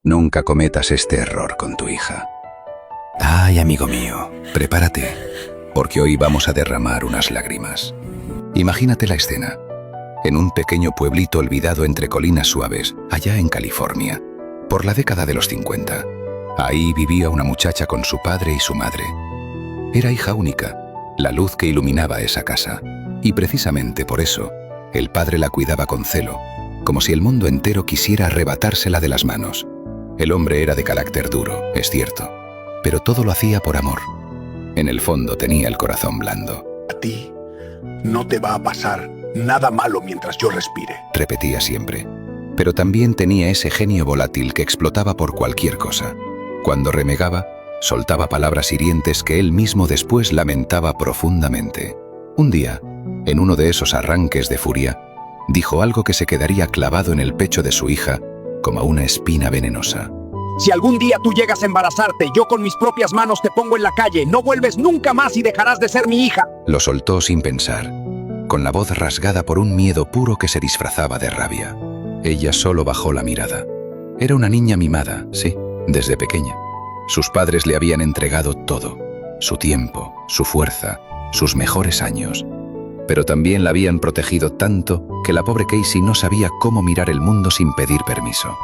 Nunca cometas este error con tu hija. Ay, amigo mío, prepárate, porque hoy vamos a derramar unas lágrimas. Imagínate la escena. En un pequeño pueblito olvidado entre colinas suaves, allá en California, por la década de los 50. Ahí vivía una muchacha con su padre y su madre. Era hija única, la luz que iluminaba esa casa. Y precisamente por eso, el padre la cuidaba con celo, como si el mundo entero quisiera arrebatársela de las manos. El hombre era de carácter duro, es cierto, pero todo lo hacía por amor. En el fondo tenía el corazón blando. A ti no te va a pasar nada malo mientras yo respire, repetía siempre. Pero también tenía ese genio volátil que explotaba por cualquier cosa. Cuando renegaba, soltaba palabras hirientes que él mismo después lamentaba profundamente. Un día, en uno de esos arranques de furia, dijo algo que se quedaría clavado en el pecho de su hija como una espina venenosa. Si algún día tú llegas a embarazarte, yo con mis propias manos te pongo en la calle. No vuelves nunca más y dejarás de ser mi hija. Lo soltó sin pensar, con la voz rasgada por un miedo puro que se disfrazaba de rabia. Ella solo bajó la mirada. Era una niña mimada, sí, desde pequeña. Sus padres le habían entregado todo, su tiempo, su fuerza, sus mejores años. Pero también la habían protegido tanto que la pobre Casey no sabía cómo mirar el mundo sin pedir permiso.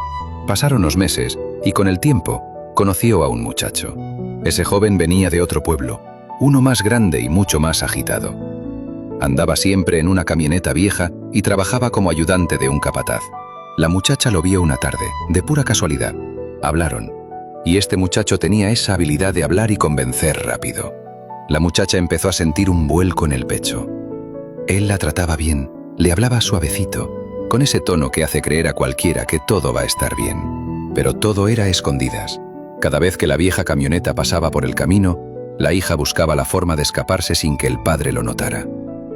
Pasaron los meses y con el tiempo conoció a un muchacho. Ese joven venía de otro pueblo, uno más grande y mucho más agitado. Andaba siempre en una camioneta vieja y trabajaba como ayudante de un capataz. La muchacha lo vio una tarde, de pura casualidad. Hablaron, y este muchacho tenía esa habilidad de hablar y convencer rápido. La muchacha empezó a sentir un vuelco en el pecho. Él la trataba bien, le hablaba suavecito, con ese tono que hace creer a cualquiera que todo va a estar bien. Pero todo era a escondidas. Cada vez que la vieja camioneta pasaba por el camino, la hija buscaba la forma de escaparse sin que el padre lo notara.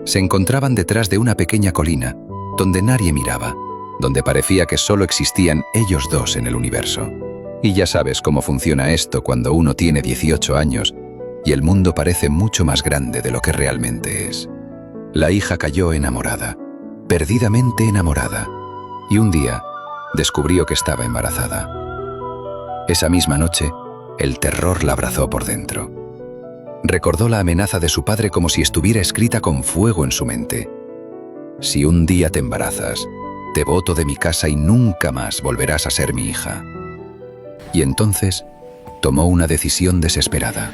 Se encontraban detrás de una pequeña colina, donde nadie miraba, donde parecía que solo existían ellos dos en el universo. Y ya sabes cómo funciona esto cuando uno tiene 18 años y el mundo parece mucho más grande de lo que realmente es. La hija cayó enamorada, perdidamente enamorada, y un día descubrió que estaba embarazada. Esa misma noche, el terror la abrazó por dentro. Recordó la amenaza de su padre como si estuviera escrita con fuego en su mente. Si un día te embarazas, te boto de mi casa y nunca más volverás a ser mi hija. Y entonces tomó una decisión desesperada.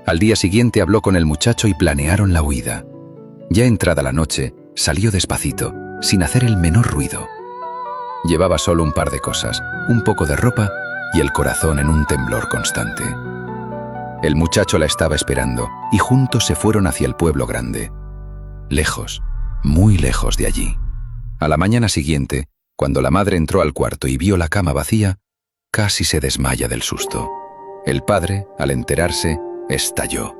Al día siguiente habló con el muchacho y planearon la huida. Ya entrada la noche, salió despacito, sin hacer el menor ruido. Llevaba solo un par de cosas, un poco de ropa y el corazón en un temblor constante. El muchacho la estaba esperando y juntos se fueron hacia el pueblo grande. Lejos, muy lejos de allí. A la mañana siguiente, cuando la madre entró al cuarto y vio la cama vacía, casi se desmaya del susto. El padre, al enterarse, estalló.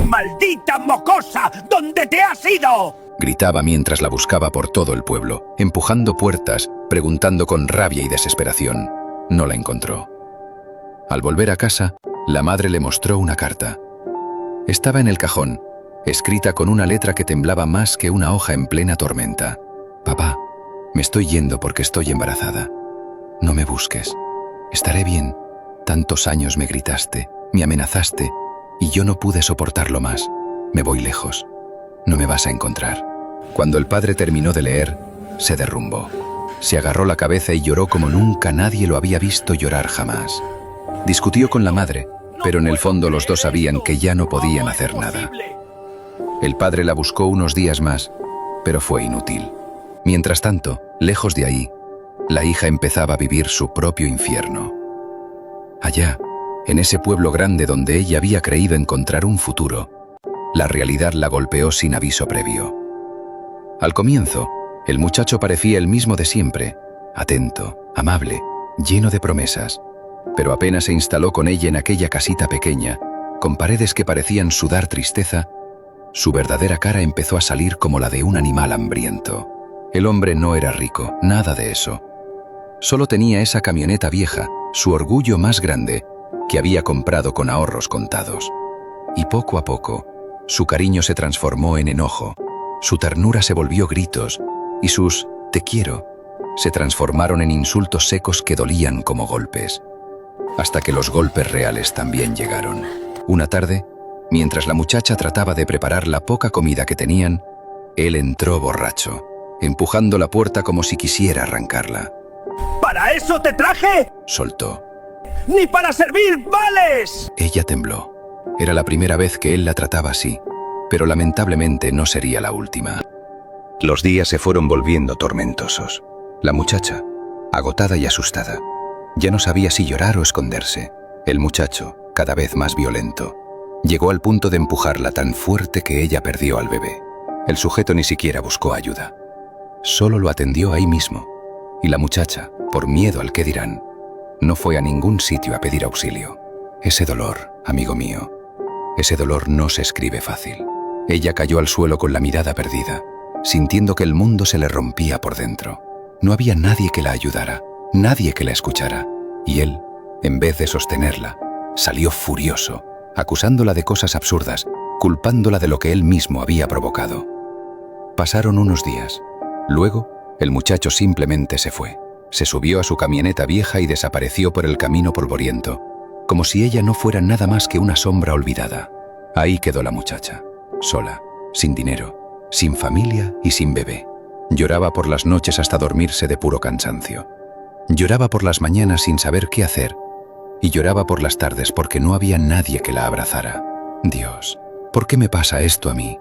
¡Maldita mocosa! ¿Dónde te has ido? Gritaba mientras la buscaba por todo el pueblo, empujando puertas, preguntando con rabia y desesperación. No la encontró. Al volver a casa, la madre le mostró una carta. Estaba en el cajón, escrita con una letra que temblaba más que una hoja en plena tormenta. Papá, me estoy yendo porque estoy embarazada. No me busques. Estaré bien. Tantos años me gritaste, me amenazaste, y yo no pude soportarlo más. Me voy lejos. No me vas a encontrar. Cuando el padre terminó de leer, se derrumbó. Se agarró la cabeza y lloró como nunca nadie lo había visto llorar jamás. Discutió con la madre, pero en el fondo los dos sabían que ya no podían hacer nada. El padre la buscó unos días más, pero fue inútil. Mientras tanto, lejos de ahí, la hija empezaba a vivir su propio infierno. Allá, en ese pueblo grande donde ella había creído encontrar un futuro, la realidad la golpeó sin aviso previo. Al comienzo, el muchacho parecía el mismo de siempre, atento, amable, lleno de promesas, pero apenas se instaló con ella en aquella casita pequeña, con paredes que parecían sudar tristeza, su verdadera cara empezó a salir como la de un animal hambriento. El hombre no era rico, nada de eso. Solo tenía esa camioneta vieja, su orgullo más grande, que había comprado con ahorros contados. Y poco a poco, su cariño se transformó en enojo, su ternura se volvió gritos, y sus «te quiero» se transformaron en insultos secos que dolían como golpes, hasta que los golpes reales también llegaron. Una tarde, mientras la muchacha trataba de preparar la poca comida que tenían, él entró borracho, empujando la puerta como si quisiera arrancarla. ¿Para eso te traje? Soltó. ¡Ni para servir vales! Ella tembló. Era la primera vez que él la trataba así, pero lamentablemente no sería la última. Los días se fueron volviendo tormentosos. La muchacha, agotada y asustada, ya no sabía si llorar o esconderse. El muchacho, cada vez más violento, llegó al punto de empujarla tan fuerte que ella perdió al bebé. El sujeto ni siquiera buscó ayuda. Solo lo atendió ahí mismo. Y la muchacha, por miedo al qué dirán, no fue a ningún sitio a pedir auxilio. Ese dolor, amigo mío, ese dolor no se escribe fácil. Ella cayó al suelo con la mirada perdida, sintiendo que el mundo se le rompía por dentro. No había nadie que la ayudara, nadie que la escuchara. Y él, en vez de sostenerla, salió furioso, acusándola de cosas absurdas, culpándola de lo que él mismo había provocado. Pasaron unos días. Luego, el muchacho simplemente se fue. Se subió a su camioneta vieja y desapareció por el camino polvoriento, como si ella no fuera nada más que una sombra olvidada. Ahí quedó la muchacha, sola, sin dinero, sin familia y sin bebé. Lloraba por las noches hasta dormirse de puro cansancio. Lloraba por las mañanas sin saber qué hacer, y lloraba por las tardes porque no había nadie que la abrazara. Dios, ¿por qué me pasa esto a mí?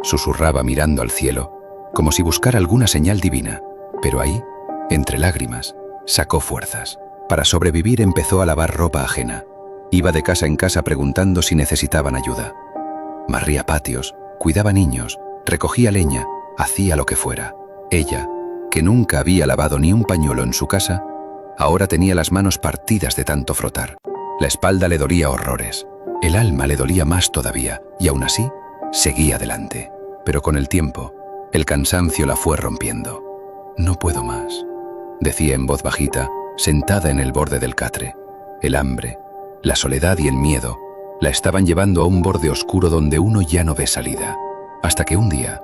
Susurraba mirando al cielo, como si buscara alguna señal divina, pero ahí, entre lágrimas, sacó fuerzas. Para sobrevivir empezó a lavar ropa ajena. Iba de casa en casa preguntando si necesitaban ayuda. Barría patios, cuidaba niños, recogía leña, hacía lo que fuera. Ella, que nunca había lavado ni un pañuelo en su casa, ahora tenía las manos partidas de tanto frotar. La espalda le dolía horrores. El alma le dolía más todavía, y aún así, seguía adelante. Pero con el tiempo, el cansancio la fue rompiendo. No puedo más, decía en voz bajita, sentada en el borde del catre. El hambre, la soledad y el miedo la estaban llevando a un borde oscuro donde uno ya no ve salida. Hasta que un día,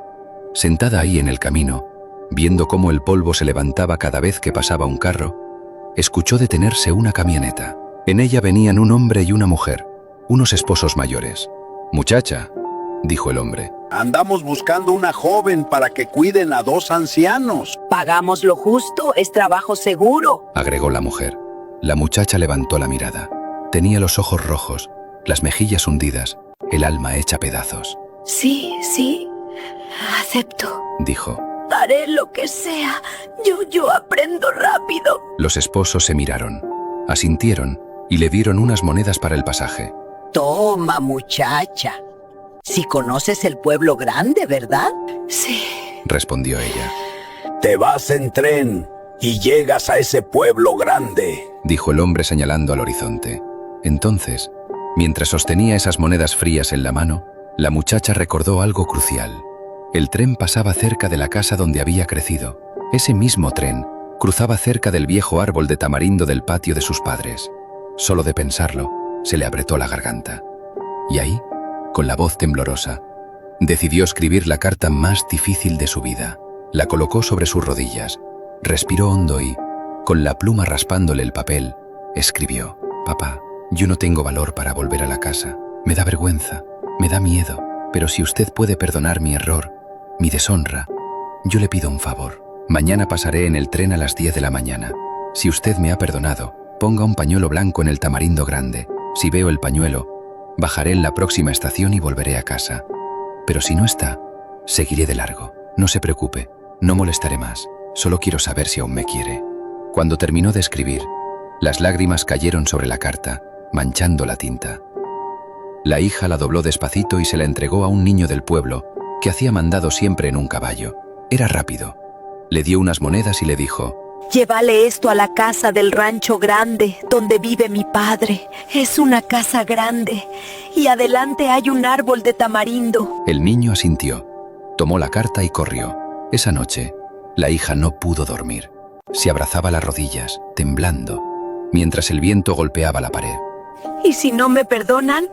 sentada ahí en el camino, viendo cómo el polvo se levantaba cada vez que pasaba un carro, escuchó detenerse una camioneta. En ella venían un hombre y una mujer, unos esposos mayores. «Muchacha», dijo el hombre. Andamos buscando una joven para que cuiden a 2 ancianos. Pagamos lo justo, es trabajo seguro, agregó la mujer. La muchacha levantó la mirada. Tenía los ojos rojos, las mejillas hundidas, el alma hecha pedazos. Sí, acepto. Dijo. Haré lo que sea, yo aprendo rápido. Los esposos se miraron, asintieron y le dieron unas monedas para el pasaje. Toma, muchacha. Si conoces el pueblo grande, ¿verdad? Sí, respondió ella. Te vas en tren y llegas a ese pueblo grande, dijo el hombre señalando al horizonte. Entonces, mientras sostenía esas monedas frías en la mano, la muchacha recordó algo crucial. El tren pasaba cerca de la casa donde había crecido. Ese mismo tren cruzaba cerca del viejo árbol de tamarindo del patio de sus padres. Solo de pensarlo, se le apretó la garganta. Y ahí, con la voz temblorosa, decidió escribir la carta más difícil de su vida. La colocó sobre sus rodillas, respiró hondo y, con la pluma raspándole el papel, escribió: «Papá, yo no tengo valor para volver a la casa. Me da vergüenza, me da miedo, pero si usted puede perdonar mi error, mi deshonra, yo le pido un favor. Mañana pasaré en el tren a las 10 de la mañana. Si usted me ha perdonado, ponga un pañuelo blanco en el tamarindo grande. Si veo el pañuelo, bajaré en la próxima estación y volveré a casa. Pero si no está, seguiré de largo. No se preocupe, no molestaré más. Solo quiero saber si aún me quiere». Cuando terminó de escribir, las lágrimas cayeron sobre la carta, manchando la tinta. La hija la dobló despacito y se la entregó a un niño del pueblo que hacía mandado siempre en un caballo. Era rápido. Le dio unas monedas y le dijo: llévale esto a la casa del rancho grande, donde vive mi padre. Es una casa grande, y adelante hay un árbol de tamarindo. El niño asintió, tomó la carta y corrió. Esa noche, la hija no pudo dormir. Se abrazaba las rodillas, temblando, mientras el viento golpeaba la pared. ¿Y si no me perdonan?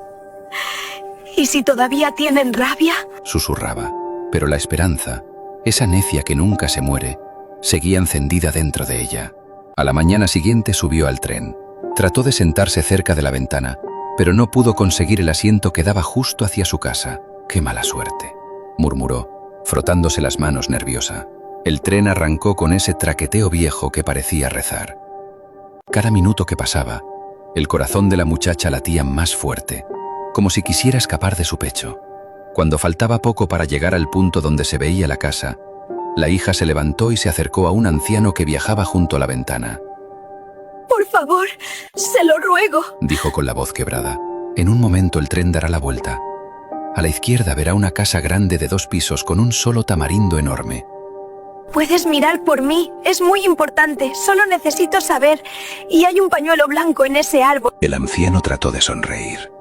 ¿Y si todavía tienen rabia? Susurraba, pero la esperanza, esa necia que nunca se muere, seguía encendida dentro de ella. A la mañana siguiente subió al tren. Trató de sentarse cerca de la ventana, pero no pudo conseguir el asiento que daba justo hacia su casa. ¡Qué mala suerte!, murmuró, frotándose las manos nerviosa. El tren arrancó con ese traqueteo viejo que parecía rezar. Cada minuto que pasaba, el corazón de la muchacha latía más fuerte, como si quisiera escapar de su pecho. Cuando faltaba poco para llegar al punto donde se veía la casa, la hija se levantó y se acercó a un anciano que viajaba junto a la ventana. Por favor, se lo ruego, Dijo con la voz quebrada. En un momento el tren dará la vuelta. A la izquierda verá una casa grande de 2 pisos con un solo tamarindo enorme. Puedes mirar por mí, es muy importante, solo necesito saber. Y hay un pañuelo blanco en ese árbol. El anciano trató de sonreír.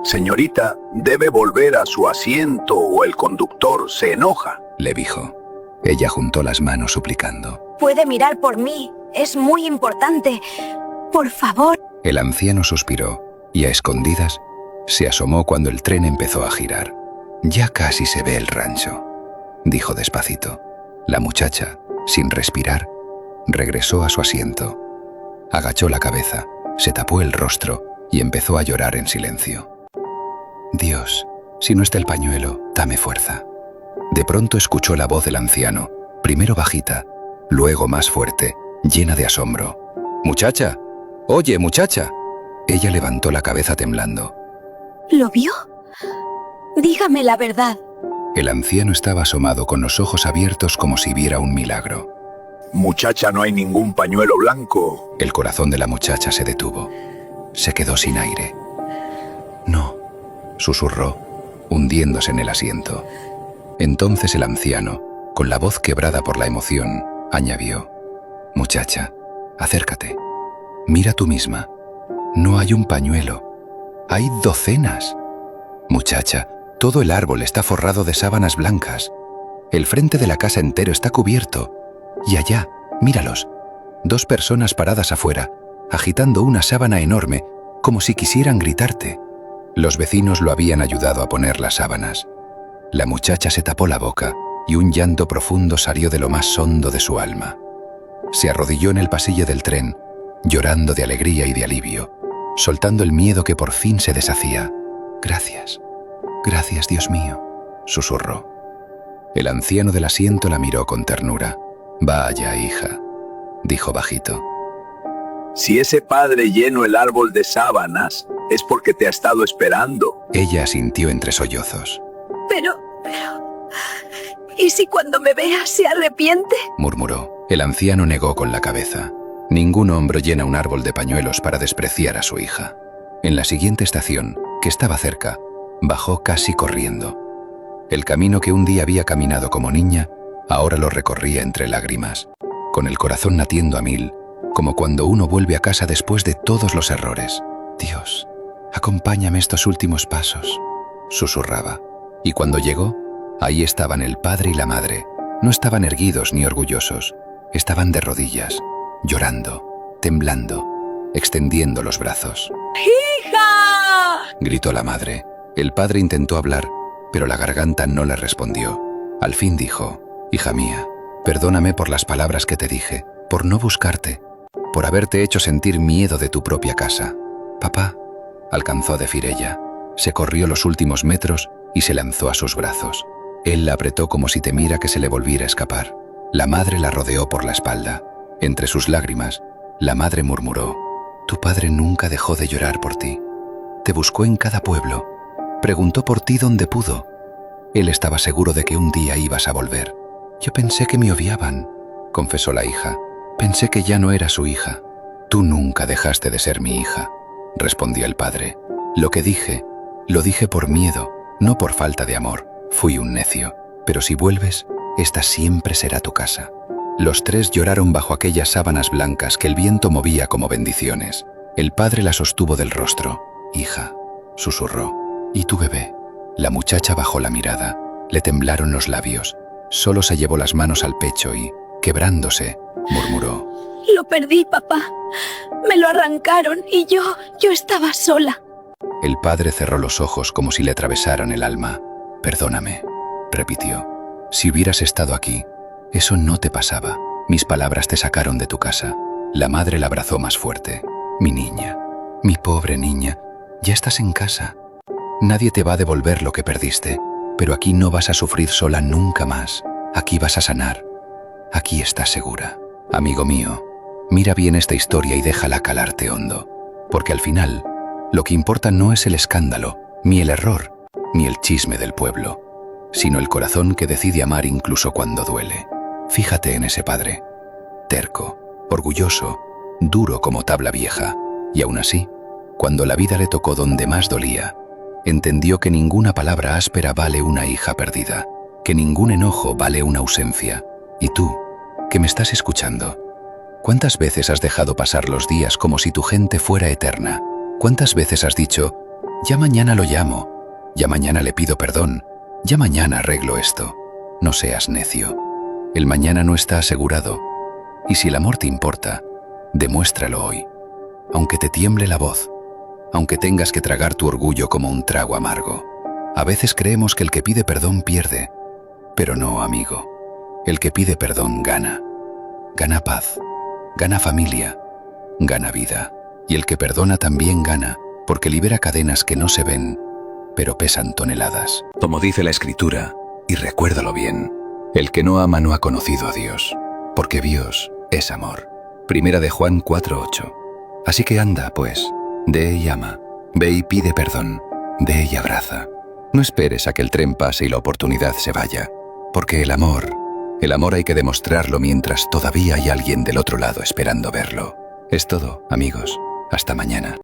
Señorita, debe volver a su asiento o el conductor se enoja. Le dijo. Ella juntó las manos suplicando. Puede mirar por mí, es muy importante. Por favor. El anciano suspiró y a escondidas se asomó cuando el tren empezó a girar. Ya casi se ve el rancho, dijo despacito. La muchacha, sin respirar, regresó a su asiento. Agachó la cabeza, se tapó el rostro y empezó a llorar en silencio. Dios, si no está el pañuelo, dame fuerza. De pronto escuchó la voz del anciano, primero bajita, luego más fuerte, llena de asombro. «Muchacha, oye, muchacha». Ella levantó la cabeza temblando. ¿Lo vio? Dígame la verdad. El anciano estaba asomado con los ojos abiertos como si viera un milagro. Muchacha, no hay ningún pañuelo blanco. El corazón de la muchacha se detuvo. Se quedó sin aire. «No», susurró, hundiéndose en el asiento. Entonces el anciano, con la voz quebrada por la emoción, añadió: «Muchacha, acércate. Mira tú misma. No hay un pañuelo. Hay docenas. Muchacha, todo el árbol está forrado de sábanas blancas. El frente de la casa entero está cubierto. Y allá, míralos, 2 personas paradas afuera, agitando una sábana enorme, como si quisieran gritarte». Los vecinos lo habían ayudado a poner las sábanas. La muchacha se tapó la boca y un llanto profundo salió de lo más hondo de su alma. Se arrodilló en el pasillo del tren, llorando de alegría y de alivio, soltando el miedo que por fin se deshacía. «Gracias, gracias, Dios mío», susurró. El anciano del asiento la miró con ternura. «Vaya, hija», dijo bajito. Si ese padre llenó el árbol de sábanas, es porque te ha estado esperando. Ella asintió entre sollozos. Pero... ¿Y si cuando me vea se arrepiente? Murmuró. El anciano negó con la cabeza. Ningún hombre llena un árbol de pañuelos para despreciar a su hija. En la siguiente estación, que estaba cerca, bajó casi corriendo. El camino que un día había caminado como niña, ahora lo recorría entre lágrimas, con el corazón latiendo a 1000, como cuando uno vuelve a casa después de todos los errores. «Dios, acompáñame estos últimos pasos», susurraba. Y cuando llegó, ahí estaban el padre y la madre. No estaban erguidos ni orgullosos, estaban de rodillas, llorando, temblando, extendiendo los brazos. ¡Hija!, gritó la madre. El padre intentó hablar, pero la garganta no le respondió. Al fin dijo: «Hija mía, perdóname por las palabras que te dije, por no buscarte, por haberte hecho sentir miedo de tu propia casa». «Papá», alcanzó a decir ella. Se corrió los últimos metros y se lanzó a sus brazos. Él la apretó como si temiera que se le volviera a escapar. La madre la rodeó por la espalda. Entre sus lágrimas, la madre murmuró: «Tu padre nunca dejó de llorar por ti. Te buscó en cada pueblo. Preguntó por ti donde pudo. Él estaba seguro de que un día ibas a volver». «Yo pensé que me odiaban», confesó la hija. «Pensé que ya no era su hija». «Tú nunca dejaste de ser mi hija», respondió el padre. «Lo que dije, lo dije por miedo, no por falta de amor. Fui un necio, pero si vuelves, esta siempre será tu casa». Los 3 lloraron bajo aquellas sábanas blancas que el viento movía como bendiciones. El padre la sostuvo del rostro. «Hija», susurró. «¿Y tu bebé?». La muchacha bajó la mirada. Le temblaron los labios. Solo se llevó las manos al pecho y, quebrándose, murmuró: «Lo perdí, papá. Me lo arrancaron y yo estaba sola». El padre cerró los ojos como si le atravesaran el alma. «Perdóname», repitió. «Si hubieras estado aquí, eso no te pasaba. Mis palabras te sacaron de tu casa. La madre la abrazó más fuerte. Mi niña, mi pobre niña, ya estás en casa. Nadie te va a devolver lo que perdiste, pero aquí no vas a sufrir sola nunca más. Aquí vas a sanar. Aquí estás segura. Amigo mío, mira bien esta historia y déjala calarte hondo, porque al final, lo que importa no es el escándalo, ni el error, ni el chisme del pueblo, sino el corazón que decide amar incluso cuando duele. Fíjate en ese padre, terco, orgulloso, duro como tabla vieja, y aún así, cuando la vida le tocó donde más dolía, entendió que ninguna palabra áspera vale una hija perdida, que ningún enojo vale una ausencia. Y tú, que me estás escuchando, ¿cuántas veces has dejado pasar los días como si tu gente fuera eterna? ¿Cuántas veces has dicho, ya mañana lo llamo, ya mañana le pido perdón, ya mañana arreglo esto? No seas necio. El mañana no está asegurado. Y si el amor te importa, demuéstralo hoy. Aunque te tiemble la voz, aunque tengas que tragar tu orgullo como un trago amargo. A veces creemos que el que pide perdón pierde, pero no, amigo. El que pide perdón gana. Gana paz, gana familia, gana vida. Y el que perdona también gana, porque libera cadenas que no se ven, pero pesan toneladas. Como dice la Escritura, y recuérdalo bien, el que no ama no ha conocido a Dios, porque Dios es amor. Primera de Juan 4:8. Así que anda, pues, ve y ama, ve y pide perdón, ve y abraza. No esperes a que el tren pase y la oportunidad se vaya, porque el amor hay que demostrarlo mientras todavía hay alguien del otro lado esperando verlo. Es todo, amigos. Hasta mañana.